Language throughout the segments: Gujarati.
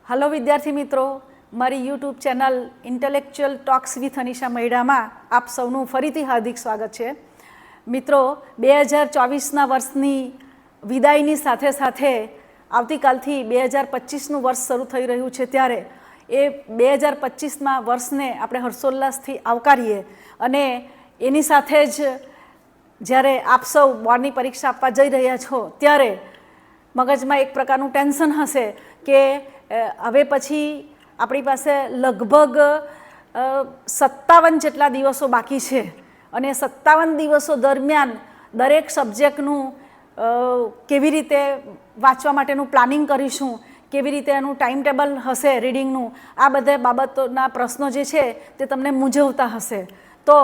हेलो विद्यार्थी मित्रों, मारी YouTube channel intellectual talks with Anisha Maida में आप सौનું ફરીથી हार्दिक स्वागत है। मित्रों 2024 वर्षनी विदायनी साथे साथे આવતીકાલથી 2025નું વર્ષ શરૂ થઈ રહ્યું છે, ત્યારે એ 2025માં વર્ષને આપણે હર્ષોલ્લાસથી આવકારીએ અને એની સાથે જ જ્યારે આપ સૌ બોર્ડની પરીક્ષા આપવા જઈ રહ્યા છો ત્યારે મગજમાં એક પ્રકારનું ટેન્શન હશે કે હવે પછી આપણી પાસે લગભગ 57 જેટલા દિવસો બાકી છે અને 57 દિવસો દરમિયાન દરેક સબ્જેક્ટનું કેવી રીતે વાંચવા માટેનું પ્લાનિંગ કરીશું, કેવી રીતે એનું ટાઈમ ટેબલ હશે રીડિંગનું, આ બધા બાબતોના પ્રશ્નો જે છે તે તમને મૂંઝવતા હશે। તો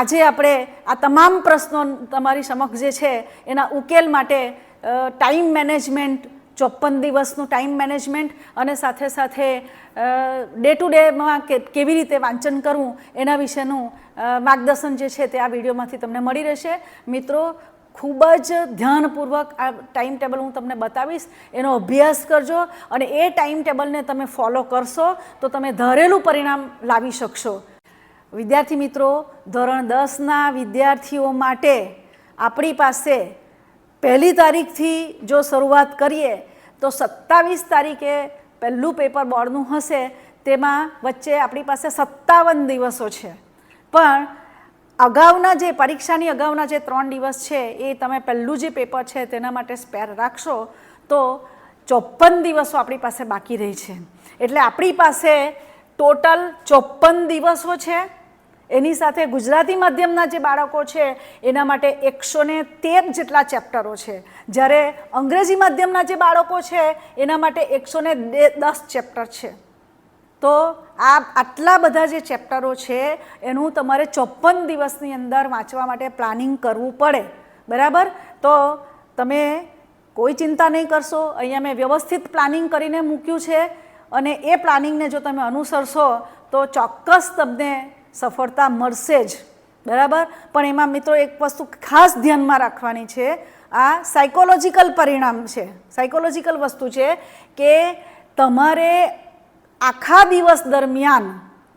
આજે આપણે આ તમામ પ્રશ્નો તમારી સમક્ષ જે છે એના ઉકેલ માટે ટાઈમ મેનેજમેન્ટ, 54 દિવસનું ટાઈમ મેનેજમેન્ટ અને સાથે સાથે ડે ટુ ડેમાં કેવી રીતે વાંચન કરવું એના વિશેનું માર્ગદર્શન જે છે તે આ વિડીયોમાંથી તમને મળી રહેશે। મિત્રો, ખૂબ જ ધ્યાનપૂર્વક આ ટાઈમ ટેબલ હું તમને બતાવીશ, એનો અભ્યાસ કરજો અને એ ટાઈમ ટેબલને તમે ફોલો કરશો તો તમે ધારેલું પરિણામ લાવી શકશો। વિદ્યાર્થી મિત્રો, ધોરણ 10ના વિદ્યાર્થીઓ માટે આપણી પાસે 1લી તારીખથી જો શરૂઆત કરીએ તો 27 તારીખે પહેલું પેપર બોર્ડનું હશે, તેમાં વચ્ચે આપણી પાસે 57 દિવસો છે, પણ અગાઉના જે પરીક્ષાની અગાઉના જે 3 દિવસ છે એ તમે પહેલું જે પેપર છે તેના માટે સ્પેર રાખશો તો 54 દિવસો આપણી પાસે બાકી રહી છે। એટલે આપણી પાસે ટોટલ 54 દિવસો છે। એની સાથે ગુજરાતી માધ્યમના જે બાળકો છે એના માટે 113 જેટલા ચેપ્ટરો છે, જ્યારે અંગ્રેજી માધ્યમના જે બાળકો છે એના માટે 110 ચેપ્ટર છે। તો આ આટલા બધા જે ચેપ્ટરો છે એનું તમારે 54 દિવસની અંદર વાંચવા માટે પ્લાનિંગ કરવું પડે, બરાબર? તો તમે કોઈ ચિંતા નહીં કરશો, અહીંયા મેં વ્યવસ્થિત પ્લાનિંગ કરીને મૂક્યું છે અને એ પ્લાનિંગને જો તમે અનુસરશો તો ચોક્કસ તમને સફળતા મળશે જ, બરાબર? પણ એમાં મિત્રો એક વસ્તુ ખાસ ધ્યાનમાં રાખવાની છે, આ સાયકોલોજીકલ પરિણામ છે, સાયકોલોજીકલ વસ્તુ છે કે તમારે આખા દિવસ દરમિયાન,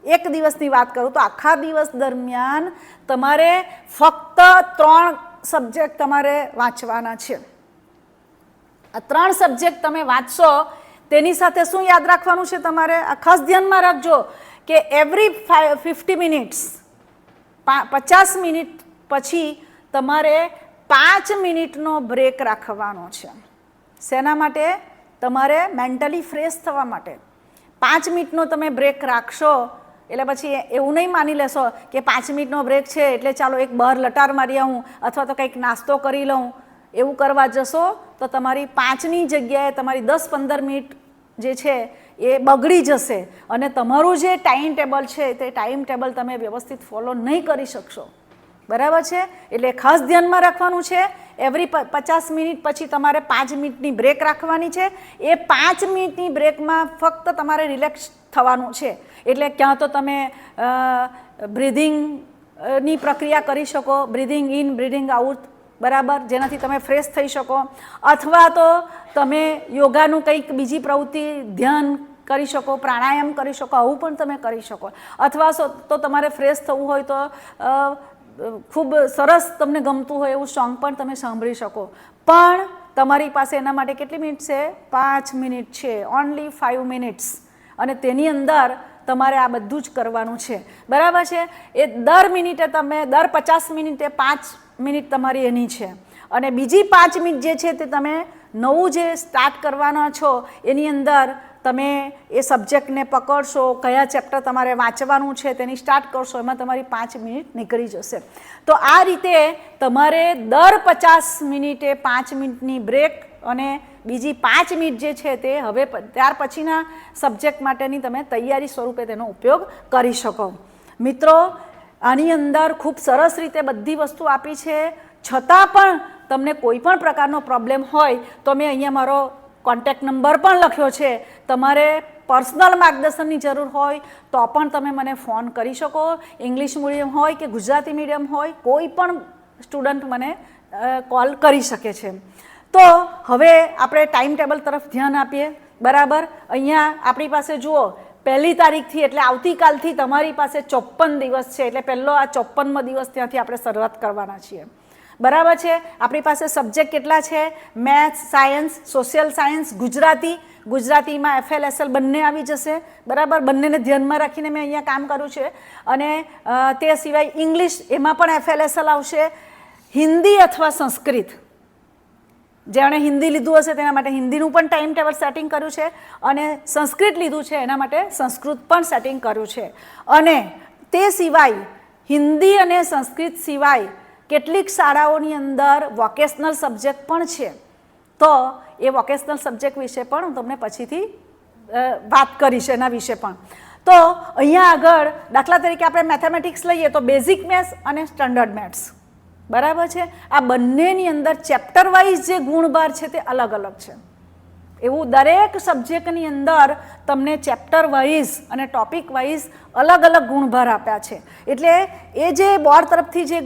એક દિવસની વાત કરું તો આખા દિવસ દરમિયાન તમારે ફક્ત 3 સબ્જેક્ટ તમારે વાંચવાના છે। આ 3 સબ્જેક્ટ તમે વાંચશો તેની સાથે શું યાદ રાખવાનું છે તમારે, આ ખાસ ધ્યાનમાં રાખજો કે એવરી 50 મિનિટ્સ 50 મિનિટ પછી તમારે 5 મિનિટનો બ્રેક રાખવાનો છે। શેના માટે? તમારે મેન્ટલી ફ્રેશ થવા માટે 5 મિનિટનો તમે બ્રેક રાખશો એટલે પછી એવું નહીં માની લેશો કે 5 મિનિટનો બ્રેક છે એટલે ચાલો એક બહાર લટાર મારી આવું અથવા તો કંઈક નાસ્તો કરી લઉં, એવું કરવા જશો તો તમારી 5ની જગ્યાએ તમારી 10-15 મિનિટ જે છે એ બગડી જશે અને તમારું જે ટાઈમ ટેબલ છે તે ટાઈમ ટેબલ તમે વ્યવસ્થિત ફોલો નહીં કરી શકશો, બરાબર છે? એટલે ખાસ ધ્યાનમાં રાખવાનું છે, એવરી 50 મિનિટ પછી તમારે 5 મિનિટની બ્રેક રાખવાની છે। એ 5 મિનિટની બ્રેકમાં ફક્ત તમારે રિલેક્સ થવાનું છે, એટલે ક્યાં તો તમે બ્રીધિંગની પ્રક્રિયા કરી શકો, બ્રીધિંગ ઇન બ્રીધિંગ આઉટ, બરાબર, જેનાથી તમે ફ્રેશ થઈ શકો, અથવા તો તમે યોગાનું કંઈક બીજી પ્રવૃત્તિ, ધ્યાન કરી શકો, પ્રાણાયામ કરી શકો, આવું પણ તમે કરી શકો, અથવા તો તમારે ફ્રેશ થવું હોય તો ખૂબ સરસ તમને ગમતું હોય એવું સોંગ પણ તમે સાંભળી શકો, પણ તમારી પાસે એના માટે કેટલી મિનિટ છે? 5 મિનિટ છે, ઓનલી 5 મિનિટ્સ, અને તેની અંદર તમારે આ બધું જ કરવાનું છે, બરાબર છે? એ દર મિનિટે તમે દર 50 મિનિટે 5 મિનિટ તમારી એની છે, અને બીજી 5 મિનિટ જે છે તે તમે નવું જે સ્ટાર્ટ કરવાના છો એની અંદર તમે એ સબ્જેક્ટને પકડશો, કયા ચેપ્ટર તમારે વાંચવાનું છે તેની સ્ટાર્ટ કરશો, એમાં તમારી 5 મિનિટ નીકળી જશે। તો આ રીતે તમારે દર 50 મિનિટે 5 મિનિટની બ્રેક અને બીજી 5 મિનિટ જે છે તે હવે ત્યાર પછીના સબ્જેક્ટ માટેની તમે તૈયારી સ્વરૂપે તેનો ઉપયોગ કરી શકો। મિત્રો, આની અંદર ખૂબ સરસ રીતે બધી વસ્તુ આપી છે, છતાં પણ તમને કોઈ પણ પ્રકારનો પ્રોબ્લેમ હોય તો મેં અહીંયા મારો કોન્ટેક્ટ નંબર પણ લખ્યો છે, તમારે પર્સનલ માર્ગદર્શનની જરૂર હોય તો પણ તમે મને ફોન કરી શકો। ઇંગ્લિશ મીડિયમ હોય કે ગુજરાતી મીડિયમ હોય, કોઈ પણ સ્ટુડન્ટ મને કોલ કરી શકે છે। તો હવે આપણે ટાઈમ ટેબલ તરફ ધ્યાન આપીએ. બરાબર, અહીંયા આપણી પાસે જુઓ 1 તારીખથી એટલે આવતીકાલથી તમારી પાસે 54 દિવસ છે, એટલે પહેલો આ 54મો દિવસ ત્યાંથી આપણે શરૂઆત કરવાના છીએ. બરાબર છે. આપણી પાસે સબ્જેક્ટ કેટલા છે? મેથ્સ, સાયન્સ, સોશિયલ સાયન્સ, ગુજરાતીમાં FLSL બંને આવી જશે. બરાબર, બંનેને ધ્યાનમાં રાખીને મેં અહીંયા કામ કર્યું છે. અને તે સિવાય ઇંગ્લિશ, એમાં પણ FLSL આવશે. હિન્દી અથવા સંસ્કૃત, જેણે હિન્દી લીધું હશે તેના માટે હિન્દીનું પણ ટાઈમ ટેબલ સેટિંગ કર્યું છે, અને સંસ્કૃત લીધું છે એના માટે સંસ્કૃત પણ સેટિંગ કર્યું છે. અને તે સિવાય હિન્દી અને સંસ્કૃત સિવાય કેટલીક શાળાઓની અંદર વોકેશનલ સબ્જેક્ટ પણ છે. તો એ વોકેશનલ સબ્જેક્ટ વિશે પણ હું તમને પછીથી વાત કરીશ એના વિશે પણ. તો અહીંયા આગળ દાખલા તરીકે આપણે મેથેમેટિક્સ લઈએ તો બેઝિક મેથ્સ અને સ્ટાન્ડર્ડ મેથ્સ. બરાબર છે. આ બંનેની અંદર ચેપ્ટર વાઇઝ જે ગુણભાર છે તે અલગ અલગ છે. એવું દરેક સબ્જેક્ટની અંદર તમને ચેપ્ટર વાઇઝ અને ટોપિક વાઇઝ અલગ અલગ ગુણભાર આપ્યા છે. એટલે એ જે બોર્ડ તરફથી જે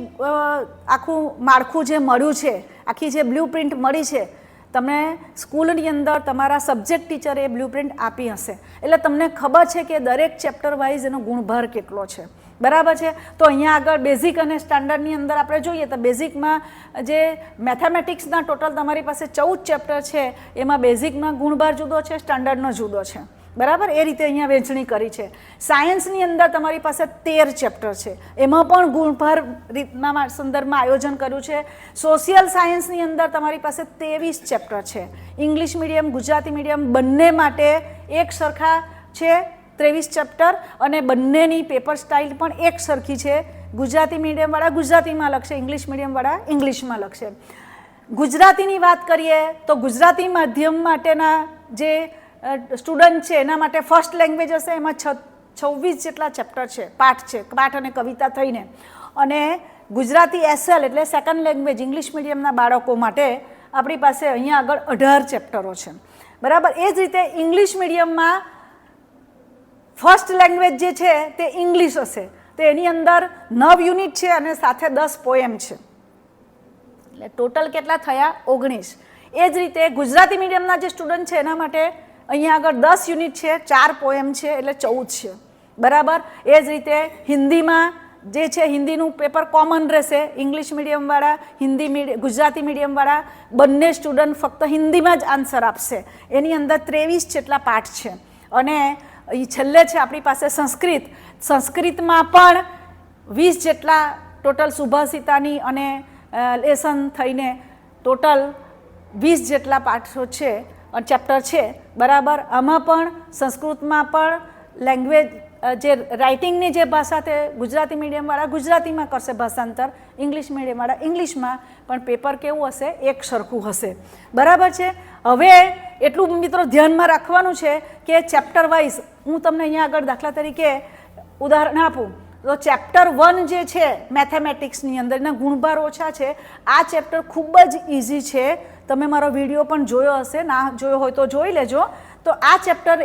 આખું માળખું જે મળ્યું છે, આખી જે બ્લુ પ્રિન્ટ મળી છે, તમને સ્કૂલની અંદર તમારા સબ્જેક્ટ ટીચરે એ બ્લુ પ્રિન્ટ આપી હશે. એટલે તમને ખબર છે કે દરેક ચેપ્ટર વાઇઝ એનો ગુણભાર કેટલો છે. બરાબર છે. તો અહીંયા આગળ બેઝિક અને સ્ટાન્ડર્ડની અંદર આપણે જોઈએ તો બેઝિકમાં જે મેથેમેટિક્સના ટોટલ તમારી પાસે 14 ચેપ્ટર છે, એમાં બેઝિકમાં ગુણભાર જુદો છે, સ્ટાન્ડર્ડનો જુદો છે. બરાબર, એ રીતે અહીંયા વહેંચણી કરી છે. સાયન્સની અંદર તમારી પાસે 13 ચેપ્ટર છે, એમાં પણ ગુણભાર રીતના સંદર્ભમાં આયોજન કર્યું છે. સોશિયલ સાયન્સની અંદર તમારી પાસે 23 ચેપ્ટર છે. ઇંગ્લિશ મીડિયમ, ગુજરાતી મીડિયમ બંને માટે એક સરખા છે 23 ચેપ્ટર, અને બંનેની પેપર સ્ટાઇલ પણ એક સરખી છે. ગુજરાતી મીડિયમવાળા ગુજરાતીમાં લખશે, ઇંગ્લિશ મીડિયમવાળા ઇંગ્લિશમાં લખશે. ગુજરાતીની વાત કરીએ તો ગુજરાતી માધ્યમ માટેના જે સ્ટુડન્ટ છે એના માટે ફર્સ્ટ લેંગ્વેજ હશે, એમાં 26 જેટલા ચેપ્ટર છે, પાઠ અને કવિતા થઈને. અને ગુજરાતી SL એટલે સેકન્ડ લેંગ્વેજ ઇંગ્લિશ મીડિયમના બાળકો માટે આપણી પાસે અહીંયા આગળ 18 ચેપ્ટરો છે. બરાબર, એ જ રીતે ઇંગ્લિશ મીડિયમમાં ફર્સ્ટ લેંગ્વેજ જે છે તે ઇંગ્લિશ હશે, તો એની અંદર 9 યુનિટ છે અને સાથે 10 પોએમ છે. એટલે ટોટલ કેટલા થયા? 19. એ જ રીતે ગુજરાતી મીડિયમના જે સ્ટુડન્ટ છે એના માટે અહીંયા આગળ 10 યુનિટ છે, 4 પોએમ છે, એટલે 14 છે. બરાબર, એ જ રીતે હિન્દીમાં જે છે હિન્દીનું પેપર કોમન રહેશે. ઇંગ્લિશ મીડિયમવાળા, ગુજરાતી મીડિયમવાળા બંને સ્ટુડન્ટ ફક્ત હિન્દીમાં જ આન્સર આપશે. એની અંદર 23 જેટલા પાઠ છે. અને એ છેલ્લે છે આપણી પાસે સંસ્કૃતમાં પણ 20 જેટલા ટોટલ સુભાષિતાની અને લેસન થઈને ટોટલ 20 જેટલા પાઠો છે, ચેપ્ટર છે. બરાબર, આમાં પણ સંસ્કૃતમાં પણ લેંગ્વેજ જે રાઇટિંગની જે ભાષા તે ગુજરાતી મીડિયમવાળા ગુજરાતીમાં કરશે ભાષાંતર, ઇંગ્લિશ મીડિયમવાળા ઇંગ્લિશમાં, પણ પેપર કેવું હશે? એક સરખું હશે. બરાબર છે. હવે એટલું મિત્રો ધ્યાનમાં રાખવાનું છે કે ચેપ્ટર વાઇઝ હું તમને અહીંયા આગળ દાખલા તરીકે ઉદાહરણ આપું તો ચેપ્ટર 1 જે છે મેથેમેટિક્સની અંદર એના ગુણભાર ઓછા છે. આ ચેપ્ટર ખૂબ જ ઇઝી છે. તમે મારો વિડીયો પણ જોયો હશે, ના જોયો હોય તો જોઈ લેજો. તો આ ચેપ્ટર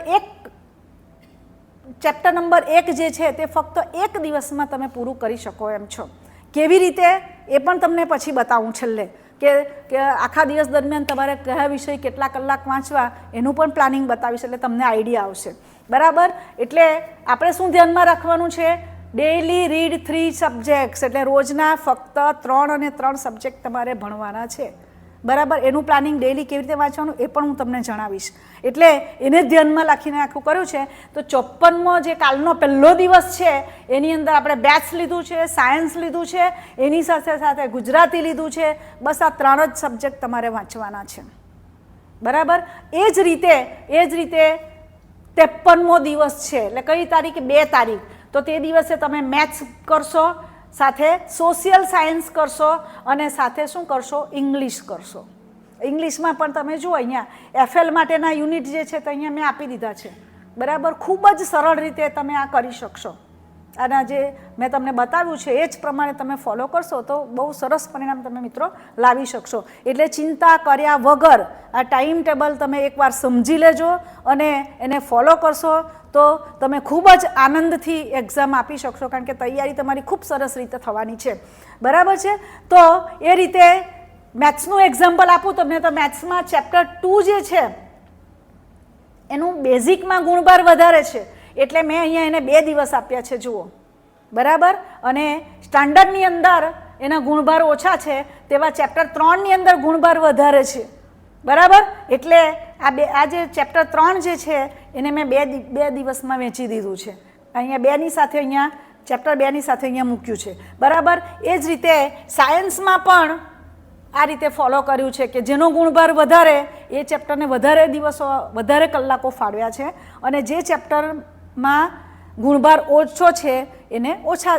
નંબર 1 જે છે તે ફક્ત એક દિવસમાં તમે પૂરું કરી શકો એમ છો. કેવી રીતે એ પણ તમને પછી બતાવું છેલ્લે, કે આખા દિવસ દરમિયાન તમારે કયા વિષય કેટલા કલાક વાંચવા એનું પણ પ્લાનિંગ બતાવીશ, એટલે તમને આઈડિયા આવશે. બરાબર, એટલે આપણે શું ધ્યાનમાં રાખવાનું છે? ડેઇલી રીડ 3 સબ્જેક્ટ્સ, એટલે રોજના ફક્ત 3 અને 3 સબ્જેક્ટ તમારે ભણવાના છે. બરાબર, એનું પ્લાનિંગ ડેઇલી કેવી રીતે વાંચવાનું એ પણ હું તમને જણાવીશ. એટલે એને ધ્યાનમાં રાખીને આખું કર્યું છે. તો 54મો જે કાલનો પહેલો દિવસ છે એની અંદર આપણે મેથ્સ લીધું છે, સાયન્સ લીધું છે, એની સાથે સાથે ગુજરાતી લીધું છે. બસ આ 3 જ સબ્જેક્ટ તમારે વાંચવાના છે. બરાબર, એ જ રીતે 53મો દિવસ છે, એટલે કઈ તારીખ? 2 તારીખ. તો તે દિવસે તમે મેથ્સ કરશો, સાથે સોશિયલ સાયન્સ કરશો, અને સાથે શું કરશો? ઇંગ્લિશ કરશો. ઇંગ્લિશમાં પણ તમે જુઓ અહીંયા FL માટેના યુનિટ જે છે તો અહીંયા મેં આપી દીધા છે. બરાબર, ખૂબ જ સરળ રીતે તમે આ કરી શકશો. આના જે મેં તમને બતાવ્યું છે એ જ પ્રમાણે તમે ફોલો કરશો તો બહુ સરસ પરિણામ તમે મિત્રો લાવી શકશો. એટલે ચિંતા કર્યા વગર આ ટાઈમ ટેબલ તમે એકવાર સમજી લેજો અને એને ફોલો કરશો તો તમે ખૂબ જ આનંદથી એક્ઝામ આપી શકશો, કારણ કે તૈયારી તમારી ખૂબ સરસ રીતે થવાની છે. બરાબર છે. તો એ રીતે મેથ્સનું એક્ઝામ્પલ આપું તમને તો મેથ્સમાં ચેપ્ટર 2 જે છે એનું બેઝિકમાં ગુણભાર વધારે છે, એટલે મેં અહીંયા એને 2 દિવસ આપ્યા છે જુઓ, બરાબર. અને સ્ટાન્ડર્ડની અંદર એના ગુણભાર ઓછા છે, તેવા ચેપ્ટર 3ની અંદર ગુણભાર વધારે છે, બરાબર. એટલે આ જે ચેપ્ટર 3 જે છે એને મેં 2 દિવસમાં વેચી દીધું છે. અહીંયા 2ની સાથે અહીંયા ચેપ્ટર 2ની સાથે અહીંયા મૂક્યું છે, બરાબર. એ જ રીતે સાયન્સમાં પણ આ રીતે ફોલો કર્યું છે કે જેનો ગુણભાર વધારે એ ચેપ્ટરને વધારે દિવસો વધારે કલાકો ફાળવ્યા છે, અને જે ચેપ્ટરમાં ગુણભાર ઓછો છે એને ઓછા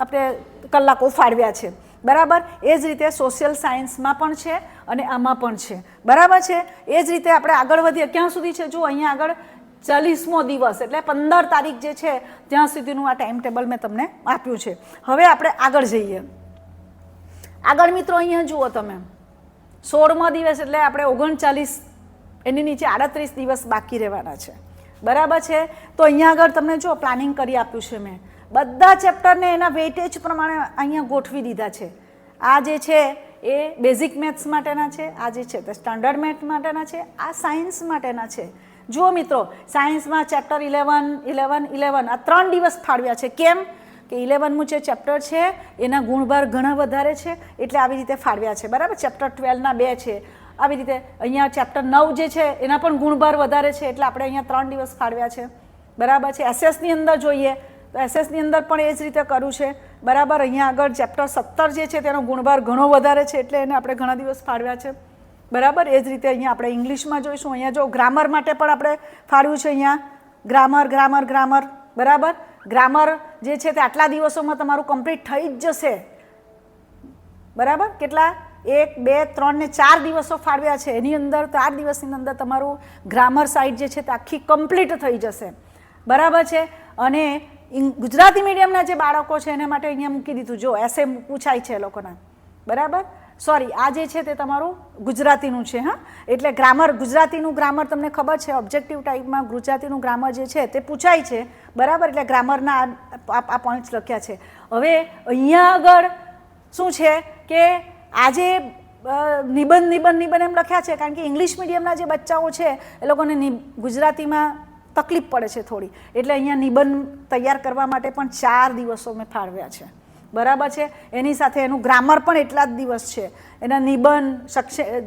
આપણે કલાકો ફાળવ્યા છે, બરાબર. એ જ રીતે સોશિયલ સાયન્સમાં પણ છે અને આમાં પણ છે, બરાબર છે. એ જ રીતે આપણે આગળ વધીએ ક્યાં સુધી છે જો અહીંયા આગળ 40મો દિવસ એટલે 15 તારીખ જે છે ત્યાં સુધીનું આ ટાઈમ ટેબલ મેં તમને આપ્યું છે. હવે આપણે આગળ જઈએ. આગળ મિત્રો અહીંયા જુઓ તમે 16મો દિવસ એટલે આપણે 39, એની નીચે 38 દિવસ બાકી રહેવાના છે, બરાબર છે. તો અહીંયા આગળ તમને જો પ્લાનિંગ કરી આપ્યું છે મેં, બધા ચેપ્ટરને એના વેઇટેજ પ્રમાણે અહીંયા ગોઠવી દીધા છે. આ જે છે એ બેઝિક મેથ્સ માટેના છે, આ જે છે તે સ્ટાન્ડર્ડ મેથ્સ માટેના છે, આ સાયન્સ માટેના છે. જુઓ મિત્રો, સાયન્સમાં ચેપ્ટર 11, 11, 11 આ 3 દિવસ ફાળવ્યા છે. કેમ કે 11મું જે ચેપ્ટર છે એના ગુણભાર ઘણા વધારે છે, એટલે આવી રીતે ફાળવ્યા છે, બરાબર. ચેપ્ટર 12ના 2 છે, આવી રીતે અહીંયા ચેપ્ટર 9 જે છે એના પણ ગુણભાર વધારે છે, એટલે આપણે અહીંયા 3 દિવસ ફાળવ્યા છે, બરાબર છે. એસએસની અંદર જોઈએ તો એસએસની અંદર પણ એ જ રીતે કર્યું છે, બરાબર. અહીંયા આગળ ચેપ્ટર 17 જે છે તેનો ગુણભાર ઘણો વધારે છે, એટલે એને આપણે ઘણા દિવસ ફાળવ્યા છે, બરાબર. એ જ રીતે અહીંયા આપણે ઇંગ્લિશમાં જોઈશું. અહીંયા જો ગ્રામર માટે પણ આપણે ફાળવ્યું છે, અહીંયા ગ્રામર ગ્રામર ગ્રામર, બરાબર. ગ્રામર જે છે તે આટલા દિવસોમાં તમારું કમ્પ્લીટ થઈ જ જશે, બરાબર. કેટલા 1, 2, 3 ને 4 દિવસો ફાળવ્યા છે, એની અંદર 4 દિવસની અંદર તમારું ગ્રામર સાઇડ જે છે તે આખી કમ્પ્લીટ થઈ જશે, બરાબર છે. અને ગુજરાતી મીડિયમના જે બાળકો છે એને માટે અહીંયા મૂકી દીધું, જો એસે પૂછાય છે એ લોકોના, બરાબર. સોરી, આ જે છે તે તમારું ગુજરાતીનું છે, હા. એટલે ગ્રામર, ગુજરાતીનું ગ્રામર તમને ખબર છે ઓબ્જેક્ટિવ ટાઈપમાં ગુજરાતીનું ગ્રામર જે છે તે પૂછાય છે, બરાબર. એટલે ગ્રામરના આ પોઈન્ટ્સ લખ્યા છે. હવે અહીંયા આગળ શું છે કે આજે નિબંધ એમ લખ્યા છે, કારણ કે ઇંગ્લિશ મીડિયમના જે બચ્ચાઓ છે એ લોકોને ગુજરાતીમાં તકલીફ પડે છે થોડી, એટલે અહીંયા નિબંધ તૈયાર કરવા માટે પણ 4 દિવસો મેં ફાળવ્યા છે, બરાબર છે. એની સાથે એનું ગ્રામર પણ એટલા જ દિવસ છે, એના નિબંધ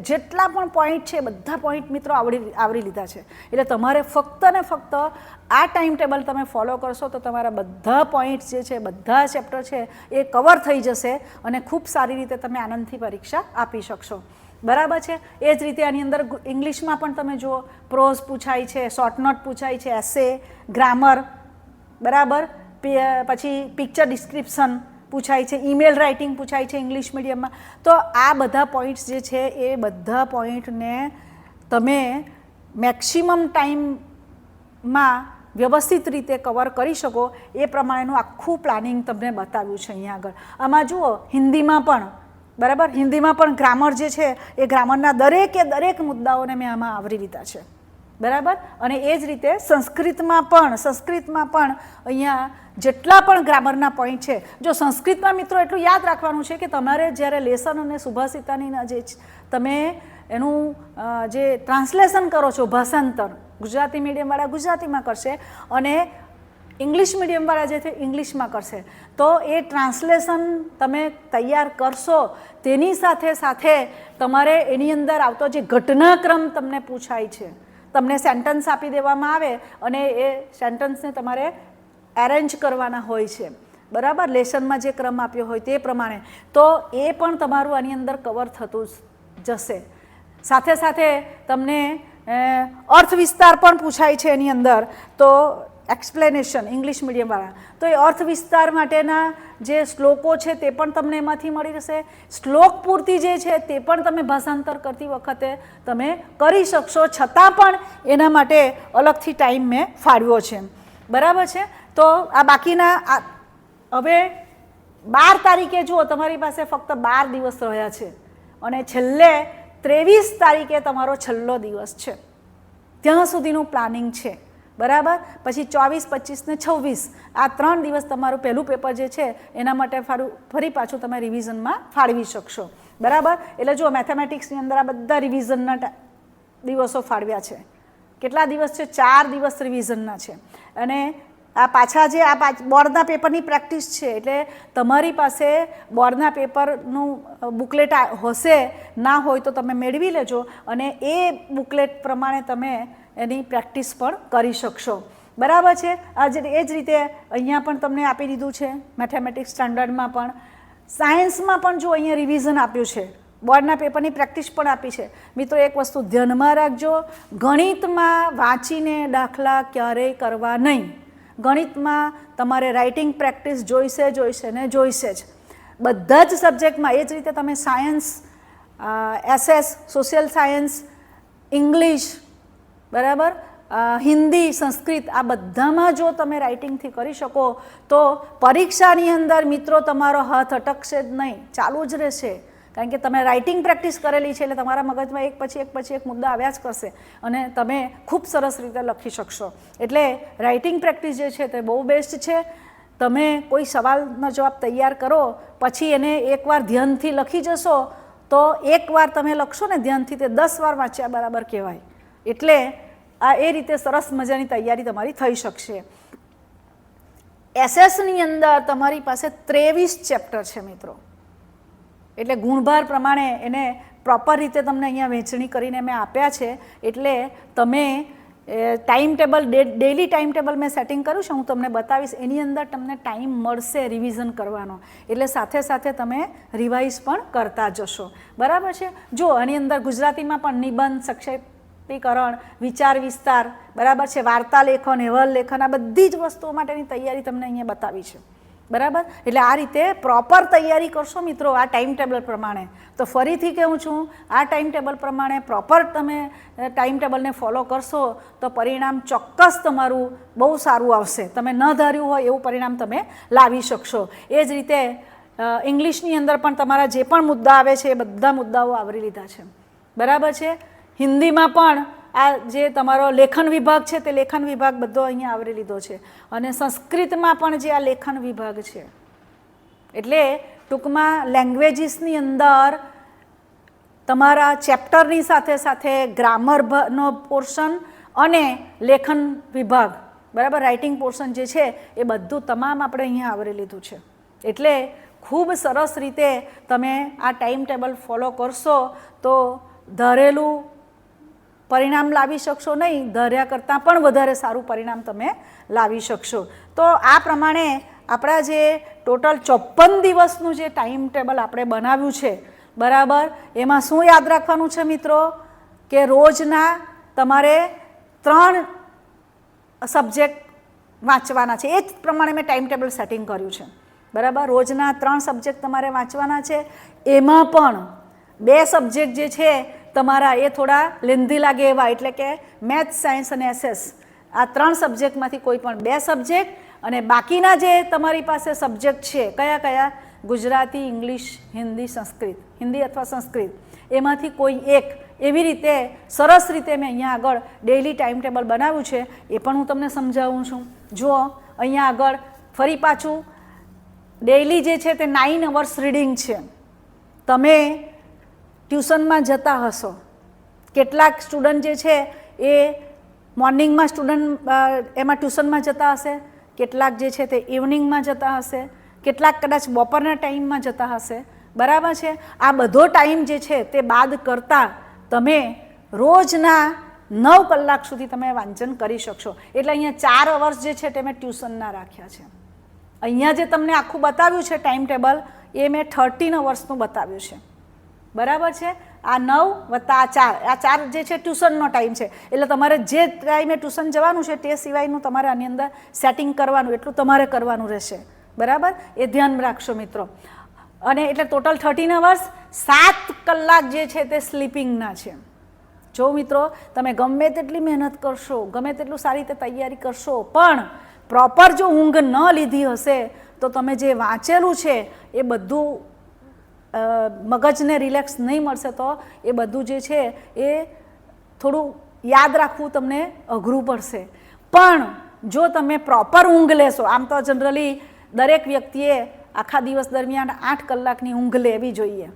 જેટલા પણ પોઈન્ટ છે બધા પોઈન્ટ મિત્રો આવરી લીધા છે. એટલે તમારે ફક્ત ને ફક્ત આ ટાઈમ ટેબલ તમે ફોલો કરશો તો તમારા બધા પોઈન્ટ જે છે, બધા ચેપ્ટર છે એ કવર થઈ જશે, અને ખૂબ સારી રીતે તમે આનંદથી પરીક્ષા આપી શકશો, બરાબર છે. એ જ રીતે આની અંદર ઇંગ્લિશમાં પણ તમે જુઓ, પ્રોઝ પૂછાય છે, શોર્ટ નોટ પૂછાય છે, એસે, ગ્રામર, બરાબર. પછી પિક્ચર ડિસ્ક્રિપ્શન પૂછાય છે, ઈમેલ રાઇટિંગ પૂછાય છે ઇંગ્લિશ મીડિયમમાં. તો આ બધા પોઈન્ટ્સ જે છે એ બધા પોઈન્ટને તમે મેક્સિમમ ટાઈમમાં વ્યવસ્થિત રીતે કવર કરી શકો એ પ્રમાણેનું આખું પ્લાનિંગ તમને બતાવ્યું છે અહીંયા આગળ. આમાં જુઓ હિન્દીમાં પણ, બરાબર, હિન્દીમાં પણ ગ્રામર જે છે એ ગ્રામરના દરેક મુદ્દાઓને મેં આમાં આવરી લીધા છે, બરાબર. અને એ જ રીતે સંસ્કૃતમાં પણ અહીંયા જેટલા પણ ગ્રામરના પોઈન્ટ છે, જો સંસ્કૃતમાં મિત્રો એટલું યાદ રાખવાનું છે કે તમારે જ્યારે લેસન અને સુભાષિતાની જે તમે એનું જે ટ્રાન્સલેશન કરો છો, ભાષાંતર, ગુજરાતી મીડિયમવાળા ગુજરાતીમાં કરશે અને ઇંગ્લિશ મીડિયમવાળા જે છે ઇંગ્લિશમાં કરશે. તો એ ટ્રાન્સલેશન તમે તૈયાર કરશો, તેની સાથે સાથે તમારે એની અંદર આવતો જે ઘટનાક્રમ તમને પૂછાય છે, તમને સેન્ટન્સ આપી દેવામાં આવે અને એ સેન્ટન્સને તમારે એરેન્જ કરવાના હોય છે, બરાબર. લેસનમાં જે ક્રમ આપ્યો હોય તે પ્રમાણે, તો એ પણ તમારું આની અંદર કવર થતું જશે. સાથે સાથે તમને અર્થ વિસ્તાર પણ પૂછાય છે એની અંદર, તો એક્સપ્લેનેશન ઇંગ્લિશ મીડિયમવાળા, તો એ અર્થ વિસ્તાર માટેના જે શ્લોકો છે તે પણ તમને એમાંથી મળી રહેશે. શ્લોક પૂર્તિ જે છે તે પણ તમે ભાષાંતર કરતી વખતે તમે કરી શકશો, છતાં પણ એના માટે અલગથી ટાઈમ મેં ફાળવ્યો છે, બરાબર છે. તો આ બાકીના હવે 12 તારીખે જુઓ તમારી પાસે ફક્ત 12 દિવસ રહ્યા છે, અને છેલ્લે 23 તારીખે તમારો છેલ્લો દિવસ છે, ત્યાં સુધીનું પ્લાનિંગ છે, બરાબર. પછી 24, 25 ને 26 આ 3 દિવસ તમારું પહેલું પેપર જે છે એના માટે ફરી પાછું તમે રિવિઝનમાં ફાળવી શકશો. બરાબર. એટલે જો મેથેમેટિક્સની અંદર આ બધા રિવિઝનના દિવસો ફાળવ્યા છે. કેટલા દિવસ છે? 4 દિવસ રિવિઝનના છે. અને આ પાછા જે આ બોર્ડના પેપરની પ્રેક્ટિસ છે, એટલે તમારી પાસે બોર્ડના પેપરનું બુકલેટ હશે, ના હોય તો તમે મેળવી લેજો અને એ બુકલેટ પ્રમાણે તમે એની પ્રેક્ટિસ પણ કરી શકશો. બરાબર છે. એ જ રીતે અહીંયા પણ તમને આપી દીધું છે મેથેમેટિક્સ સ્ટાન્ડર્ડમાં પણ. સાયન્સમાં પણ જો અહીંયા રિવિઝન આપ્યું છે, બોર્ડના પેપરની પ્રેક્ટિસ પણ આપી છે. મિત્રો એક વસ્તુ ધ્યાનમાં રાખજો, ગણિતમાં વાંચીને દાખલા ક્યારેય કરવા નહીં. ગણિતમાં તમારે રાઇટિંગ પ્રેક્ટિસ જોઈશે ને જોઈશે જ બધા જ સબ્જેક્ટમાં. એ જ રીતે તમે science, SS, social science, English, બરાબર, હિન્દી, સંસ્કૃત, આ બધામાં જો તમે રાઇટિંગથી કરી શકો તો પરીક્ષાની અંદર મિત્રો તમારો હાથ અટકશે જ નહીં, ચાલુ જ રહેશે. કારણ કે તમે રાઇટિંગ પ્રેક્ટિસ કરેલી છે એટલે તમારા મગજમાં એક પછી એક મુદ્દા આવ્યા જ કરશે અને તમે ખૂબ સરસ રીતે લખી શકશો. એટલે રાઇટિંગ પ્રેક્ટિસ જે છે તે બહુ બેસ્ટ છે. તમે કોઈ સવાલનો જવાબ તૈયાર કરો પછી એને એકવાર ધ્યાનથી લખી જશો તો એકવાર તમે લખશો ને ધ્યાનથી તે 10 વાર વાંચ્યા બરાબર કહેવાય. એટલે આ એ રીતે સરસ મજાની તૈયારી તમારી થઈ શકશે. એસએસની અંદર તમારી પાસે 23 ચેપ્ટર છે મિત્રો. એટલે ગુણભાર પ્રમાણે એને પ્રોપર રીતે તમને અહીંયા વહેંચણી કરીને મેં આપ્યા છે. એટલે તમે time table, daily time table મેં સેટિંગ કર્યું છે, હું તમને બતાવીશ. એની અંદર તમને ટાઈમ મળશે રિવિઝન કરવાનો, એટલે સાથે સાથે તમે રિવાઇઝ પણ કરતા જશો. બરાબર છે. જો આની અંદર ગુજરાતીમાં પણ નિબંધ, સંક્ષેપીકરણ, વિચાર વિસ્તાર, બરાબર છે, વાર્તા લેખન, અહેવાલ લેખન, આ બધી જ વસ્તુઓ માટેની તૈયારી તમને અહીંયા બતાવી છે. બરાબર. એટલે આ રીતે પ્રોપર તૈયારી કરશો મિત્રો આ ટાઈમ ટેબલ પ્રમાણે. તો ફરીથી કહું છું, આ ટાઈમ ટેબલ પ્રમાણે પ્રોપર તમે ટાઈમ ટેબલને ફોલો કરશો તો પરિણામ ચોક્કસ તમારું બહુ સારું આવશે. તમે ન ધાર્યું હોય એવું પરિણામ તમે લાવી શકશો. એ જ રીતે ઇંગ્લિશની અંદર પણ તમારા જે પણ મુદ્દા આવે છે એ બધા મુદ્દાઓ આવરી લીધા છે. બરાબર છે. હિન્દીમાં પણ આ જે તમારો લેખન વિભાગ છે તે લેખન વિભાગ બધો અહીંયા આવરી લીધો છે. અને સંસ્કૃતમાં પણ જે આ લેખન વિભાગ છે, એટલે ટૂંકમાં લેંગ્વેજીસની અંદર તમારા ચેપ્ટરની સાથે સાથે ગ્રામરનો પોર્શન અને લેખન વિભાગ, બરાબર, રાઇટિંગ પોર્શન જે છે એ બધું તમામ આપણે અહીંયા આવરી લીધું છે. એટલે ખૂબ સરસ રીતે તમે આ ટાઈમ ટેબલ ફોલો કરશો તો ધારેલું પરિણામ લાવી શકશો નહીં, ધાર્યા કરતાં પણ વધારે સારું પરિણામ તમે લાવી શકશો. તો આ પ્રમાણે આપણા જે ટોટલ 54 દિવસનું જે ટાઈમ ટેબલ આપણે બનાવ્યું છે, બરાબર, એમાં શું યાદ રાખવાનું છે મિત્રો કે રોજના તમારે 3 સબ્જેક્ટ વાંચવાના છે. એ જ પ્રમાણે મેં ટાઈમ ટેબલ સેટિંગ કર્યું છે. બરાબર. રોજના 3 સબ્જેક્ટ તમારે વાંચવાના છે. એમાં પણ 2 સબ્જેક્ટ જે છે તમારા એ થોડા લેન્ધી લાગે એવા, એટલે કે મેથ્સ, સાયન્સ અને એસએસ, આ 3 સબ્જેક્ટમાંથી કોઈ પણ 2 સબ્જેક્ટ, અને બાકીના જે તમારી પાસે સબ્જેક્ટ છે કયા કયા, ગુજરાતી, ઇંગ્લિશ, હિન્દી, સંસ્કૃત, હિન્દી અથવા સંસ્કૃત, એમાંથી કોઈ એક. એવી રીતે સરસ રીતે મેં અહીંયા આગળ ડેઇલી ટાઈમ ટેબલ બનાવ્યું છે. એ પણ હું તમને સમજાવું છું. જુઓ અહીંયા આગળ ફરી પાછું ડેઇલી જે છે તે 9 અવર્સ રીડિંગ છે. તમે ટ્યુશનમાં જતા હશો, કેટલાક સ્ટુડન્ટ જે છે એ મોર્નિંગમાં એમાં ટ્યુશનમાં જતા હશે, કેટલાક જે છે તે ઇવનિંગમાં જતા હશે, કેટલાક કદાચ બપોરના ટાઈમમાં જતા હશે. બરાબર છે. આ બધો ટાઈમ જે છે તે બાદ કરતાં તમે રોજના 9 કલાક સુધી તમે વાંચન કરી શકશો. એટલે અહીંયા 4 અવર્સ જે છે તે મેં ટ્યુશનના રાખ્યા છે. અહીંયા જે તમને આખું બતાવ્યું છે ટાઈમ ટેબલ એ મેં 13 અવર્સનું બતાવ્યું છે. બરાબર છે. આ 9 વત્તા આ 4 જે છે ટ્યુશનનો ટાઈમ છે. એટલે તમારે જે ટાઈમે ટ્યુશન જવાનું છે તે સિવાયનું તમારે આની અંદર સેટિંગ કરવાનું, એટલું તમારે કરવાનું રહેશે. બરાબર. એ ધ્યાન રાખશો મિત્રો. અને એટલે ટોટલ 13 અવર્સ, 7 કલાક જે છે તે સ્લીપિંગના છે. જો મિત્રો તમે ગમે તેટલી મહેનત કરશો, ગમે તેટલું સારી રીતે તૈયારી કરશો, પણ પ્રોપર જો ઊંઘ ન લીધી હશે તો તમે જે વાંચેલું છે એ બધું મગજને રિલેક્સ નહીં મળશે, તો એ બધું જે છે એ થોડું યાદ રાખવું તમને અઘરું પડશે. પણ જો તમે પ્રોપર ઊંઘ લેશો, આમ તો જનરલી દરેક વ્યક્તિએ આખા દિવસ દરમિયાન 8 કલાકની ઊંઘ લેવી જોઈએ,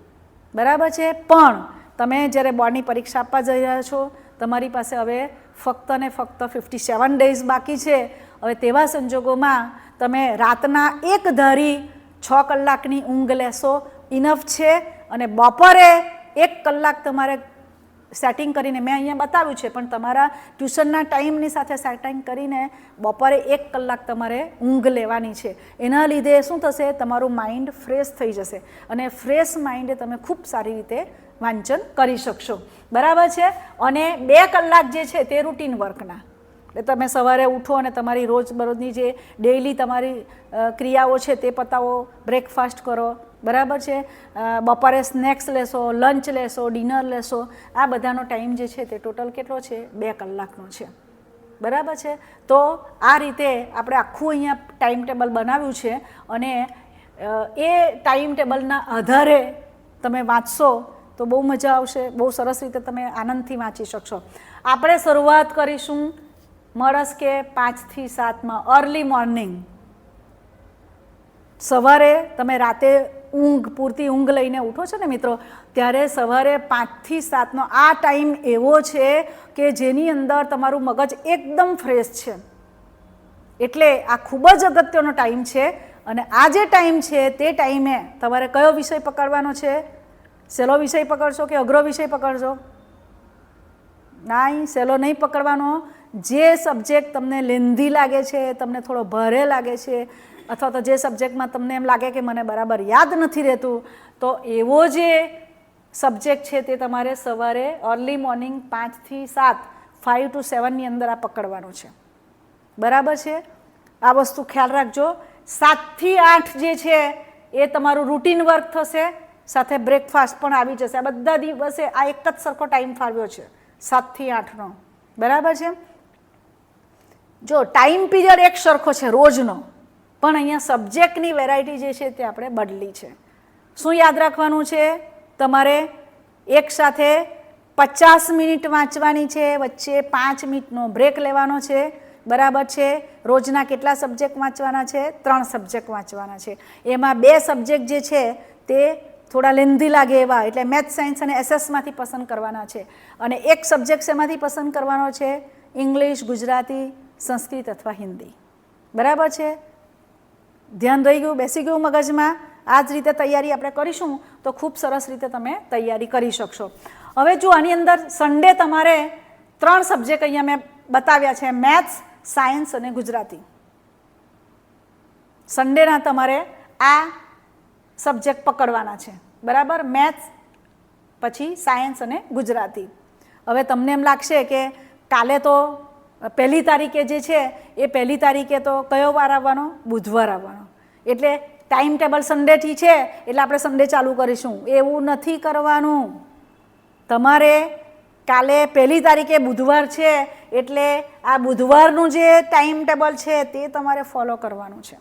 બરાબર છે, પણ તમે જ્યારે બોર્ડની પરીક્ષા આપવા જઈ રહ્યા છો, તમારી પાસે હવે ફક્ત ને ફક્ત 57 ડેઝ બાકી છે. હવે તેવા સંજોગોમાં તમે રાતના એક ધારી 6 કલાકની ઊંઘ લેશો ઇનફ છે, અને બપોરે 1 કલાક તમારે સેટિંગ કરીને, મેં અહીંયા બતાવ્યું છે, પણ તમારા ટ્યુશનના ટાઈમની સાથે સેટિંગ કરીને બપોરે 1 કલાક તમારે ઊંઘ લેવાની છે. એના લીધે શું થશે, તમારું માઇન્ડ ફ્રેશ થઈ જશે, અને ફ્રેશ માઇન્ડે તમે ખૂબ સારી રીતે વાંચન કરી શકશો, બરાબર છે. અને 2 કલાક જે છે તે રૂટીન વર્કના, એટલે તમે સવારે ઉઠો અને તમારી રોજબરોજની જે ડેઇલી તમારી ક્રિયાઓ છે તે પતાવો, બ્રેકફાસ્ટ કરો, બરાબર છે, બપોરે સ્નેક્સ લેશો, લંચ લેશો, ડિનર લેશો, આ બધાનો ટાઈમ જે છે તે ટોટલ કેટલો છે, 2 કલાકનો છે, બરાબર છે. તો આ રીતે આપણે આખું અહીંયા ટાઈમ ટેબલ બનાવ્યું છે, અને એ ટાઈમ ટેબલના આધારે તમે વાંચશો તો બહુ મજા આવશે, બહુ સરસ રીતે તમે આનંદથી વાંચી શકશો. આપણે શરૂઆત કરીશું મળસ કે 5 થી 7માં અર્લી મોર્નિંગ. સવારે તમે રાતે પૂરતી ઊંઘ લઈને ઉઠો છો ને મિત્રો, ત્યારે સવારે 5 થી 7નો આ ટાઈમ એવો છે કે જેની અંદર તમારું મગજ એકદમ ફ્રેશ છે. એટલે આ ખૂબ જ અગત્યનો ટાઈમ છે, અને આ જે ટાઈમ છે તે ટાઈમે તમારે કયો વિષય પકડવાનો છે? સહેલો વિષય પકડશો કે અઘરો વિષય પકડશો? નહીં, સહેલો નહીં પકડવાનો. જે સબ્જેક્ટ તમને લેન્ધી લાગે છે, તમને થોડો ભારે લાગે છે, અથવા તો જે સબ્જેક્ટમાં તમને એમ લાગે કે મને બરાબર યાદ નથી રહેતું, તો એવો જે સબ્જેક્ટ છે તે તમારે સવારે અર્લી મોર્નિંગ 5 થી 7, 5 to 7ની અંદર આ પકડવાનો છે, બરાબર છે. આ વસ્તુ ખ્યાલ રાખજો. 7 થી 8 જે છે એ તમારું રૂટીન વર્ક થશે, સાથે બ્રેકફાસ્ટ પણ આવી જશે. આ બધા દિવસે આ એક જ સરખો ટાઈમ ફાળવ્યો છે 7 થી 8નો, બરાબર છે. જો ટાઈમ પીરિયડ એક સરખો છે રોજનો, પણ અહીંયા સબ્જેક્ટની વેરાયટી જે છે તે આપણે બદલી છે. શું યાદ રાખવાનું છે? તમારે એક સાથે 50 મિનિટ વાંચવાની છે, વચ્ચે 5 મિનિટનો બ્રેક લેવાનો છે, બરાબર છે. રોજના કેટલા સબ્જેક્ટ વાંચવાના છે? 3 સબ્જેક્ટ વાંચવાના છે. એમાં 2 સબ્જેક્ટ જે છે તે થોડા લેન્ધી લાગે એવા, એટલે મેથ્સ, સાયન્સ અને એસએસમાંથી પસંદ કરવાના છે, અને એક સબ્જેક્ટ શેમાંથી પસંદ કરવાનો છે? ઇંગ્લિશ, ગુજરાતી, સંસ્કૃત અથવા હિન્દી, બરાબર છે. ધ્યાન રહી ગયું, બેસી ગયું મગજમાં? આ જ રીતે તૈયારી આપણે કરીશું તો ખૂબ સરસ રીતે તમે તૈયારી કરી શકશો. હવે જો આની અંદર સન્ડે તમારે 3 સબ્જેક્ટ અહીંયા મેં બતાવ્યા છે, મેથ્સ, સાયન્સ અને ગુજરાતી. સન્ડેના તમારે આ સબ્જેક્ટ પકડવાના છે, બરાબર. મેથ્સ, પછી સાયન્સ અને ગુજરાતી. હવે તમને એમ લાગશે કે કાલે તો 1લી તારીખે જે છે એ 1લી તારીખે તો કયો વાર આવવાનો? બુધવાર આવવાનો, એટલે ટાઈમ ટેબલ સન્ડેથી છે એટલે આપણે સન્ડે ચાલુ કરીશું. એવું નથી કરવાનું. તમારે કાલે 1લી તારીખે બુધવાર છે એટલે આ બુધવારનું જે ટાઈમ ટેબલ છે તે તમારે ફોલો કરવાનું છે,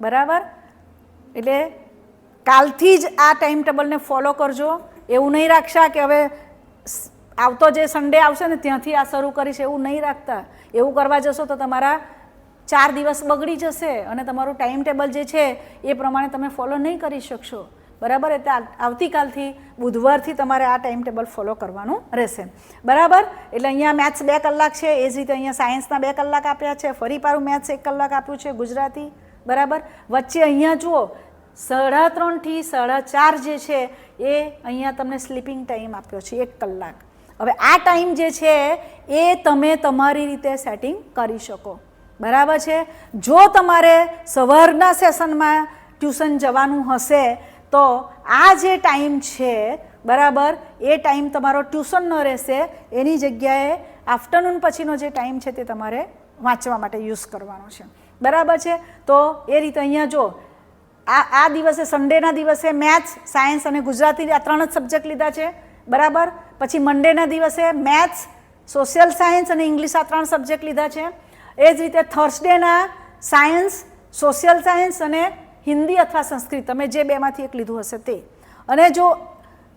બરાબર. એટલે કાલથી જ આ ટાઈમ ટેબલને ફોલો કરજો. એવું નહીં રાખશા કે હવે આવતો જે સન્ડે આવશે ને ત્યાંથી આ શરૂ કરીશ, એવું નહીં રાખતા. એવું કરવા જશો તો તમારા 4 દિવસ બગડી જશે, અને તમારું ટાઈમ ટેબલ જે છે એ પ્રમાણે તમે ફોલો નહીં કરી શકશો, બરાબર. એટલે આવતીકાલથી બુધવારથી તમારે આ ટાઈમ ટેબલ ફોલો કરવાનું રહેશે, બરાબર. એટલે અહીંયા મેથ્સ 2 કલાક છે, એ જ રીતે અહીંયા સાયન્સના 2 કલાક આપ્યા છે, ફરી પાછું મેથ્સ 1 કલાક આપ્યું છે, ગુજરાતી, બરાબર. વચ્ચે અહીંયા જુઓ 3:30 થી 4:30 જે છે એ અહીંયા તમને સ્લીપિંગ ટાઈમ આપ્યો છે 1 કલાક. હવે આ ટાઈમ જે છે એ તમે તમારી રીતે સેટિંગ કરી શકો, બરાબર છે. જો તમારે સવારના સેશનમાં ટ્યુશન જવાનું હશે તો આ જે ટાઈમ છે, બરાબર, એ ટાઈમ તમારો ટ્યુશનનો રહેશે. એની જગ્યાએ આફ્ટરનૂન પછીનો જે ટાઈમ છે તે તમારે વાંચવા માટે યુઝ કરવાનો છે, બરાબર છે. તો એ રીતે અહીંયા જો આ દિવસે સન્ડેના દિવસે મેથ્સ, સાયન્સ અને ગુજરાતી આ 3 જ સબ્જેક્ટ લીધા છે, બરાબર. પછી મંડેના દિવસે મેથ્સ, સોશિયલ સાયન્સ અને ઇંગ્લિશ આ 3 સબ્જેક્ટ લીધા છે. એ જ રીતે થર્સડેના સાયન્સ, સોશિયલ સાયન્સ અને હિન્દી અથવા સંસ્કૃત, તમે જે 2માંથી એક લીધું હશે તે. અને જો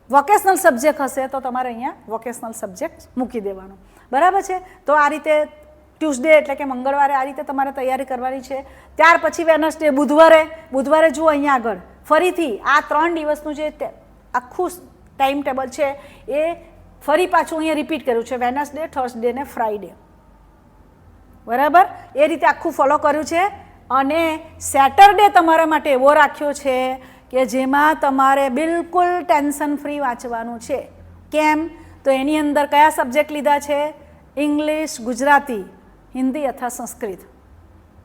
વોકેશનલ સબ્જેક્ટ હશે તો તમારે અહીંયા વોકેશનલ સબ્જેક્ટ મૂકી દેવાનું, બરાબર છે. તો આ રીતે ટ્યુઝડે એટલે કે મંગળવારે આ રીતે તમારે તૈયારી કરવાની છે. ત્યાર પછી વેનસડે બુધવારે જુઓ અહીંયા આગળ ફરીથી આ 3 દિવસનું જે આખું ટાઈમ ટેબલ છે એ ફરી પાછું અહીંયા રિપીટ કર્યું છે, વેનસડે, થર્સડે ને ફ્રાઈડે. બરાબર, એ રીતે આખું ફોલો કર્યું છે. અને સેટરડે તમારા માટે એવો રાખ્યો છે કે જેમાં તમારે બિલકુલ ટેન્શન ફ્રી વાંચવાનું છે. કેમ? તો એની અંદર કયા સબ્જેક્ટ લીધા છે? ઇંગ્લિશ, ગુજરાતી, હિન્દી અથવા સંસ્કૃત.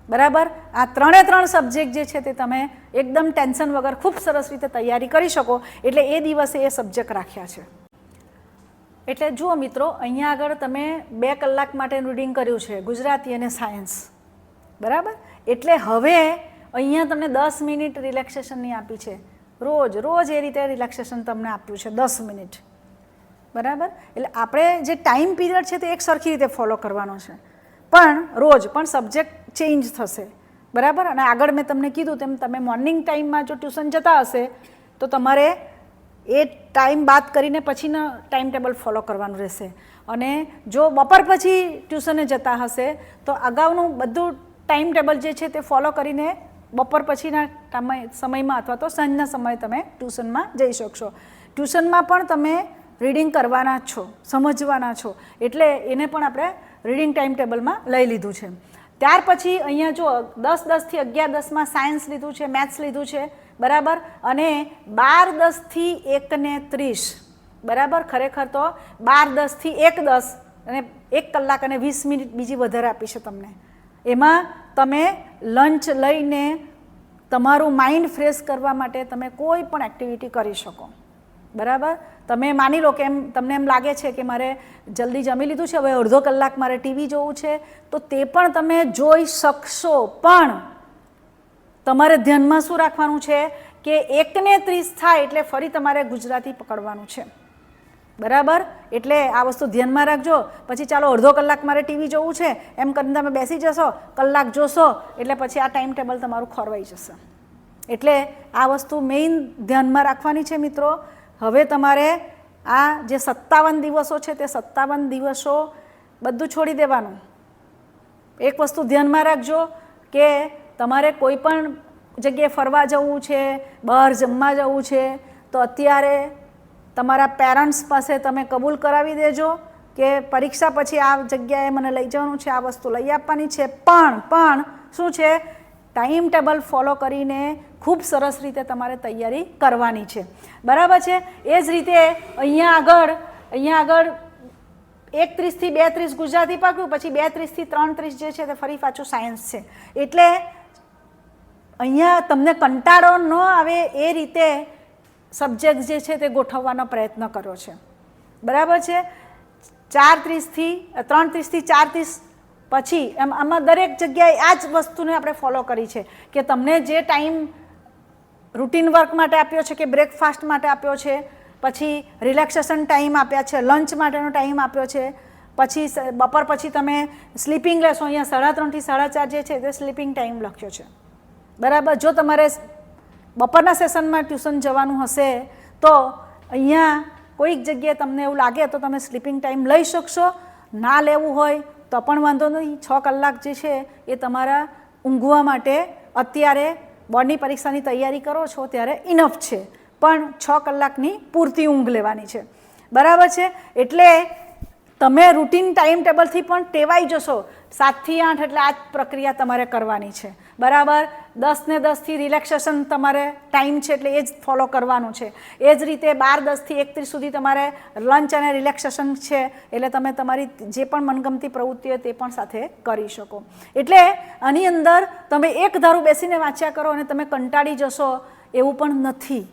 બરાબર, આ 3 સબ્જેક્ટ જે છે તે તમે એકદમ ટેન્શન વગર ખૂબ સરસ રીતે તૈયારી કરી શકો એટલે એ દિવસે એ સબ્જેક્ટ રાખ્યા છે. એટલે જુઓ મિત્રો, અહીંયા આગળ તમે 2 કલાક માટેનું રીડિંગ કર્યું છે ગુજરાતી અને સાયન્સ. બરાબર, એટલે હવે અહીંયા તમને 10 મિનિટ રિલેક્સેશનની આપી છે. રોજ એ રીતે રિલેક્સેશન તમને આપ્યું છે 10 મિનિટ. બરાબર, એટલે આપણે જે ટાઈમ પીરિયડ છે તે એક સરખી રીતે ફોલો કરવાનો છે, પણ રોજ પણ સબ્જેક્ટ ચેન્જ થશે. બરાબર, અને આગળ મેં તમને કીધું તેમ તમે મોર્નિંગ ટાઈમમાં જો ટ્યુશન જતા હશે તો તમારે એ ટાઈમ બાદ કરીને પછીનો ટાઈમ ટેબલ ફોલો કરવાનું રહેશે. અને જો બપોર પછી ટ્યુશને જતા હશે તો અગાઉનું બધું ટાઈમ ટેબલ જે છે તે ફોલો કરીને બપોર પછીના સમયમાં અથવા તો સાંજના સમયે તમે ટ્યુશનમાં જઈ શકશો. ટ્યુશનમાં પણ તમે રીડિંગ કરવાના જ છો, સમજવાના છો, એટલે એને પણ આપણે રીડિંગ ટાઈમ ટેબલમાં લઈ લીધું છે. ત્યાર પછી અહીંયા જો 10-10 થી 11-10માં સાયન્સ લીધું છે, મેથ્સ લીધું છે. બરાબર, અને 12-10 થી 1:30. બરાબર, ખરેખર તો 12-10 થી 1:10 અને 1 કલાક અને 20 મિનિટ બીજી વધારે આપી છે તમને. એમાં તમે લંચ લઈને તમારું માઇન્ડ ફ્રેશ કરવા માટે તમે કોઈ પણ એક્ટિવિટી કરી શકો. બરાબર, તમે માની લો કે તમને એમ લાગે છે કે મારે જલ્દી જમી લીધું છે, હવે અડધો કલાક મારે ટીવી જોવું છે, તો તે પણ તમે જોઈ શકશો. પણ તમારે ધ્યાનમાં શું રાખવાનું છે કે 1:30 થાય એટલે ફરી તમારે ગુજરાતી પકડવાનું છે. બરાબર, એટલે આ વસ્તુ ધ્યાનમાં રાખજો. પછી ચાલો અડધો કલાક મારે ટીવી જોવું છે એમ કરીને તમે બેસી જશો, કલાક જોશો એટલે પછી આ ટાઈમ ટેબલ તમારું ખોરવાઈ જશે. એટલે આ વસ્તુ મેઇન ધ્યાનમાં રાખવાની છે મિત્રો. હવે તમારે આ જે 57 દિવસો છે તે 57 દિવસો બધું છોડી દેવાનું. એક વસ્તુ ધ્યાનમાં રાખજો કે તમારે કોઈ પણ જગ્યાએ ફરવા જવું છે, બહાર જમવા જવું છે, તો અત્યારે તમારા પેરેન્ટ્સ પાસે તમે કબૂલ કરાવી દેજો કે પરીક્ષા પછી આ જગ્યાએ મને લઈ જવાનું છે, આ વસ્તુ લઈ આપવાની છે. પણ શું છે, ટાઈમ ટેબલ ફોલો કરીને ખૂબ સરસ રીતે તમારે તૈયારી કરવાની છે. બરાબર છે. એ જ રીતે અહીંયા આગળ 1:30 થી 2:30 ગુજરાતી પાક્યું, પછી 2:30 થી 3:30 જે છે તે ફરી પાછું સાયન્સ છે. એટલે અહીંયા તમને કંટાળો ન આવે એ રીતે સબ્જેક્ટ જે છે તે ગોઠવવાનો પ્રયત્ન કર્યો છે. બરાબર છે. 3:30 થી 4:30 પછી આમાં દરેક જગ્યાએ આ જ વસ્તુને આપણે ફોલો કરી છે કે તમને જે ટાઈમ રૂટીન વર્ક માટે આપ્યો છે કે બ્રેકફાસ્ટ માટે આપ્યો છે, પછી રિલેક્સેશન ટાઈમ આપ્યા છે, લંચ માટેનો ટાઈમ આપ્યો છે, પછી બપોર પછી તમે સ્લીપિંગ લેશો. અહીંયા 3:30 થી 4:30 જે છે તે સ્લીપિંગ ટાઈમ લખ્યો છે. બરાબર, જો તમારે બપોરના સેશનમાં ટ્યુશન જવાનું હશે તો અહીંયા કોઈક જગ્યાએ તમને એવું લાગે તો તમે સ્લીપિંગ ટાઈમ લઈ શકશો. ના લેવું હોય તો પણ વાંધો નહીં. 6 કલાક જે છે એ તમારા ઊંઘવા માટે અત્યારે બોર્ડની પરીક્ષાની તૈયારી કરો છો ત્યારે ઇનફ છે, પણ 6 કલાકની પૂરતી ઊંઘ લેવાની છે. બરાબર છે. એટલે તમે રૂટીન ટાઈમ ટેબલથી પણ ટેવાઈ જશો. 7 થી 8 એટલે આ જ પ્રક્રિયા તમારે કરવાની છે. બરાબર, 10 ને 10 થી રિલેક્સેશન તમારે ટાઈમ છે એટલે એ જ ફોલો કરવાનું છે. એ જ રીતે 12:10 થી 1:30 સુધી તમારે લંચ અને રિલેક્સેશન છે, એટલે તમે તમારી જે પણ મનગમતી પ્રવૃત્તિ હોય તે પણ સાથે કરી શકો. એટલે આની અંદર તમે એક ધારું બેસીને વાંચ્યા કરો અને તમે કંટાળી જશો એવું પણ નથી.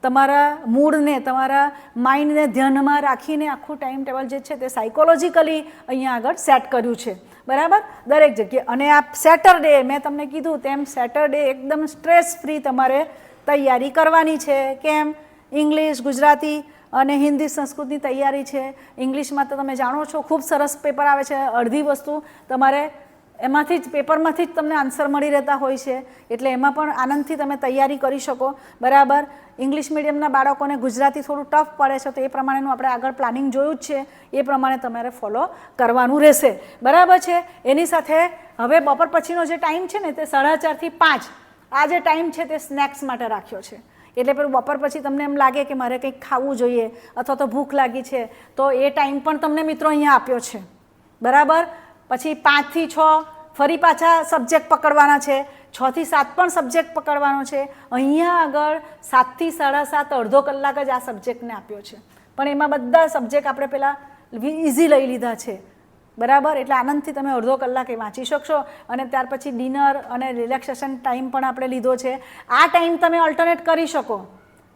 તમારા મૂડને, તમારા માઇન્ડને ધ્યાનમાં રાખીને આખું ટાઈમ ટેબલ જે છે તે સાયકોલોજીકલી અહીંયા આગળ સેટ કર્યું છે. બરાબર, દરેક જગ્યાએ. અને આ સેટરડે મેં તમને કીધું તેમ સેટરડે એકદમ સ્ટ્રેસ ફ્રી તમારે તૈયારી કરવાની છે. કેમ? ઇંગ્લિશ, ગુજરાતી અને હિન્દી સંસ્કૃતની તૈયારી છે. ઇંગ્લિશમાં તો તમે જાણો છો ખૂબ સરસ પેપર આવે છે. અડધી વસ્તુ તમારે એમાંથી જ પેપરમાંથી જ તમને આન્સર મળી રહેતા હોય છે, એટલે એમાં પણ આનંદથી તમે તૈયારી કરી શકો. બરાબર. ઇંગ્લિશ મીડિયમના બાળકોને ગુજરાતી થોડું ટફ પડે છે, તો એ પ્રમાણેનું આપણે આગળ પ્લાનિંગ જોયું જ છે, એ પ્રમાણે તમારે ફોલો કરવાનું રહેશે. બરાબર છે. એની સાથે હવે બપોર પછીનો જે ટાઈમ છે ને તે 4:30 થી 5 આ જે ટાઈમ છે તે સ્નેક્સ માટે રાખ્યો છે. એટલે પેલું બપોર પછી તમને એમ લાગે કે મારે કંઈક ખાવું જોઈએ અથવા તો ભૂખ લાગી છે, તો એ ટાઈમ પણ તમને મિત્રો અહીંયા આપ્યો છે. બરાબર. પછી 5 થી 6 ફરી પાછા સબ્જેક્ટ પકડવાના છે, 6 થી 7 પણ સબ્જેક્ટ પકડવાનો છે. અહીંયા આગળ 7 થી 7:30 અડધો કલાક જ આ સબ્જેક્ટને આપ્યો છે, પણ એમાં બધા સબ્જેક્ટ આપણે પહેલાં ઇઝી લઈ લીધા છે. બરાબર. એટલે આનંદથી તમે અડધો કલાક એ વાંચી શકશો, અને ત્યાર પછી ડિનર અને રિલેક્સેશન ટાઈમ પણ આપણે લીધો છે. આ ટાઈમ તમે ઓલ્ટરનેટ કરી શકો.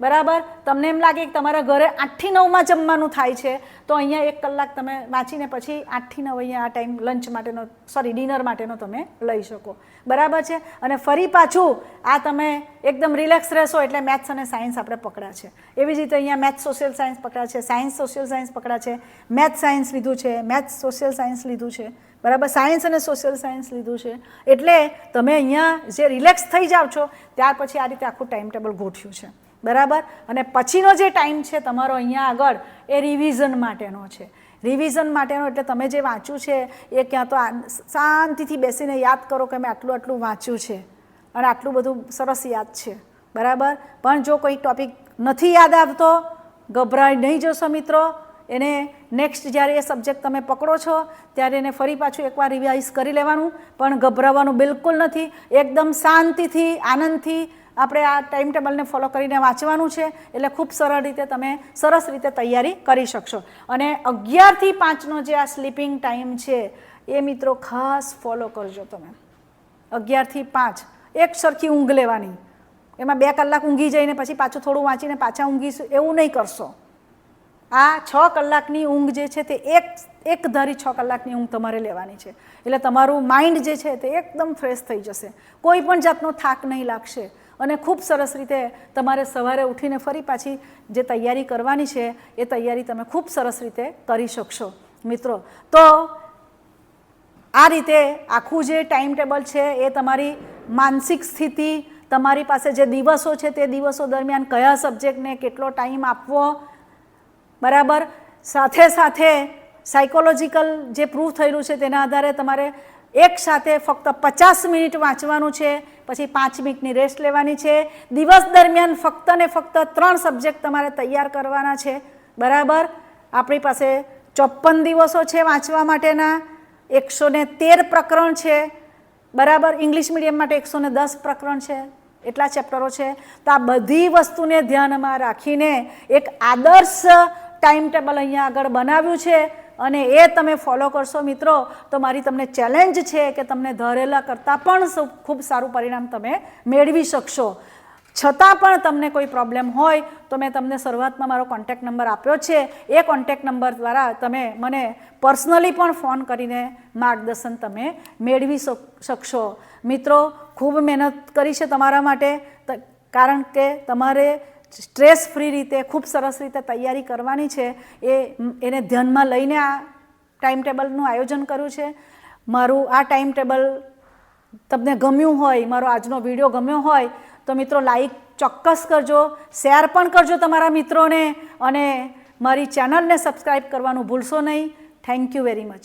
બરાબર. તમને એમ લાગે કે તમારા ઘરે 8 થી 9 જમવાનું થાય છે, તો અહીંયા 1 કલાક તમે વાંચીને પછી 8 થી 9 અહીંયા આ ટાઈમ લંચ માટેનો ડિનર માટેનો તમે લઈ શકો. બરાબર છે. અને ફરી પાછું આ તમે એકદમ રિલેક્સ રહેશો એટલે મેથ્સ અને સાયન્સ આપણે પકડ્યા છે. એવી જ રીતે અહીંયા મેથ્સ સોશિયલ સાયન્સ પકડ્યા છે, સાયન્સ સોશિયલ સાયન્સ પકડ્યા છે, મેથ્સ સાયન્સ લીધું છે, મેથ્સ સોશિયલ સાયન્સ લીધું છે. બરાબર. સાયન્સ અને સોશિયલ સાયન્સ લીધું છે. એટલે તમે અહીંયા જે રિલેક્સ થઈ જાઓ છો ત્યાર પછી આ રીતે આખું ટાઈમ ટેબલ ગોઠવ્યું છે. બરાબર. અને પછીનો જે ટાઈમ છે તમારો અહીંયા આગળ એ રિવિઝન માટેનો છે. રિવિઝન માટેનો એટલે તમે જે વાંચ્યું છે એ ક્યાં તો શાંતિથી બેસીને યાદ કરો કે મેં આટલું વાંચ્યું છે અને આટલું બધું સરસ યાદ છે. બરાબર. પણ જો કોઈ ટોપિક નથી યાદ આવતો, ગભરાઈ નહીં જશો મિત્રો. એને નેક્સ્ટ જ્યારે એ સબ્જેક્ટ તમે પકડો છો ત્યારે એને ફરી પાછું એકવાર રિવાઇઝ કરી લેવાનું, પણ ગભરાવાનું બિલકુલ નથી. એકદમ શાંતિથી આનંદથી આપણે આ ટાઈમ ટેબલને ફોલો કરીને વાંચવાનું છે, એટલે ખૂબ સરળ રીતે તમે સરસ રીતે તૈયારી કરી શકશો. અને 11 થી 5નો જે આ સ્લીપિંગ ટાઈમ છે એ મિત્રો ખાસ ફોલો કરજો તમે. 11 થી 5 એક સરખી ઊંઘ લેવાની. એમાં 2 કલાક ઊંઘી જઈને પછી પાછું થોડું વાંચીને પાછા ઊંઘીશું એવું નહીં કરશો. આ 6 કલાકની ઊંઘ જે છે તે એક ધારી 6 કલાકની ઊંઘ તમારે લેવાની છે. એટલે તમારું માઇન્ડ જે છે તે એકદમ ફ્રેશ થઈ જશે, કોઈ પણ જાતનો થાક નહીં લાગશે, અને ખૂબ સરસ રીતે તમારે સવારે ઉઠીને ફરી પાછી જે તૈયારી કરવાની છે એ તૈયારી તમે ખૂબ સરસ રીતે કરી શકશો મિત્રો. તો આ રીતે આખું જે ટાઈમ ટેબલ છે એ તમારી માનસિક સ્થિતિ, તમારી પાસે જે દિવસો છે તે દિવસો દરમિયાન કયા સબ્જેક્ટને કેટલો ટાઈમ આપવો. બરાબર. સાથે સાથે સાયકોલોજીકલ જે પ્રૂવ થયેલું છે તેના આધારે તમારે એક સાથે ફક્ત 50 મિનિટ વાંચવાનું છે, પછી 5 મિનિટની રેસ્ટ લેવાની છે. દિવસ દરમિયાન ફક્ત ને ફક્ત 3 સબ્જેક્ટ તમારે તૈયાર કરવાના છે. બરાબર. આપણી પાસે 54 દિવસો છે વાંચવા માટેના, 113 પ્રકરણ છે. બરાબર. ઇંગ્લિશ મીડિયમ માટે 110 પ્રકરણ છે, એટલા ચેપ્ટરો છે. તો આ બધી વસ્તુને ધ્યાનમાં રાખીને એક આદર્શ ટાઈમ ટેબલ અહીંયા આગળ બનાવ્યું છે, અને એ તમે ફોલો કરશો મિત્રો તો મારી તમને ચેલેન્જ છે કે તમને ધારેલા કરતાં પણ ખૂબ સારું પરિણામ તમે મેળવી શકશો. છતાં પણ તમને કોઈ પ્રોબ્લેમ હોય તો મેં તમને શરૂઆતમાં મારો કોન્ટેક્ટ નંબર આપ્યો છે, એ કોન્ટેક્ટ નંબર દ્વારા તમે મને પર્સનલી પણ ફોન કરીને માર્ગદર્શન તમે મેળવી શકશો. મિત્રો ખૂબ મહેનત કરી છે તમારા માટે, કારણ કે તમારે સ્ટ્રેસ ફ્રી રીતે ખૂબ સરસ રીતે તૈયારી કરવાની છે. એને ધ્યાનમાં લઈને આ ટાઈમ ટેબલનું આયોજન કર્યું છે. મારું આ ટાઈમ ટેબલ તમને ગમ્યું હોય, મારો આજનો વિડીયો ગમ્યો હોય તો મિત્રો લાઈક ચોક્કસ કરજો, શેર પણ કરજો તમારા મિત્રોને, અને મારી ચેનલને સબસ્ક્રાઈબ કરવાનું ભૂલશો નહીં. Thank you very much.